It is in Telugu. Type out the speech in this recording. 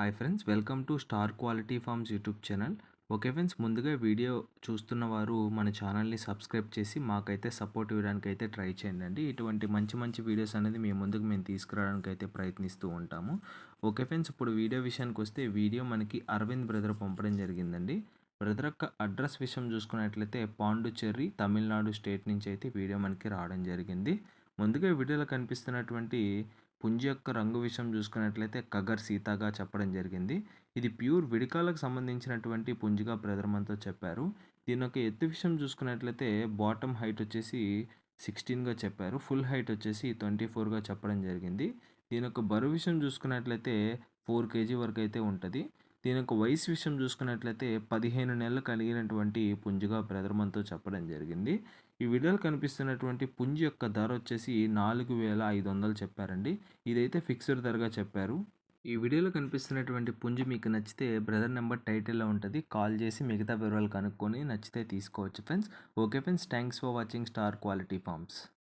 Hi friends, welcome to star quality forms YouTube channel. Okay friends, ముందుగా వీడియో చూస్తున్న వారు మన ఛానల్ని సబ్స్క్రైబ్ చేసి మాకైతే సపోర్ట్ ఇవ్వడానికి అయితే ట్రై చేయండి. ఇటువంటి మంచి మంచి వీడియోస్ అనేది మీ ముందుకు మేము తీసుకురావడానికి అయితే ప్రయత్నిస్తూ ఉంటాము. ఓకే ఫ్రెండ్స్, ఇప్పుడు వీడియో విషయానికి వస్తే వీడియో మనకి అరవింద్ బ్రదర్ పంపడం జరిగిందండి. బ్రదర్ యొక్క అడ్రస్ విషయం చూసుకున్నట్లయితే పాండుచెర్రీ, తమిళనాడు స్టేట్ నుంచి అయితే వీడియో మనకి రావడం జరిగింది. ముందుగా వీడియోలో కనిపిస్తున్నటువంటి పుంజి యొక్క రంగు విషయం చూసుకున్నట్లయితే కగర్ సీతాగా చెప్పడం జరిగింది. ఇది ప్యూర్ విడికాలకు సంబంధించినటువంటి పుంజిగా బ్రదర్ మనతో చెప్పారు. దీని యొక్క ఎత్తు విషయం చూసుకున్నట్లయితే బాటమ్ హైట్ వచ్చేసి 16గా చెప్పారు. ఫుల్ హైట్ వచ్చేసి 24గా చెప్పడం జరిగింది. దీని యొక్క బరువు విషయం చూసుకున్నట్లయితే 4 కేజీ వరకు అయితే ఉంటుంది. దీని యొక్క వయసు విషయం చూసుకున్నట్లయితే 15 నెలలు కలిగినటువంటి పుంజిగా బ్రదర్ మనతో చెప్పడం జరిగింది. ఈ వీడియోలో కనిపిస్తున్నటువంటి పుంజి యొక్క ధర వచ్చేసి 4500 చెప్పారండి. ఇదైతే ఫిక్స్డ్ ధరగా చెప్పారు. ఈ వీడియోలో కనిపిస్తున్నటువంటి పుంజి మీకు నచ్చితే బ్రదర్ నెంబర్ టైటిల్లో ఉంటుంది. కాల్ చేసి మిగతా వివరాలు కనుక్కొని నచ్చితే తీసుకోవచ్చు friends. Okay friends, thanks for watching star quality forms.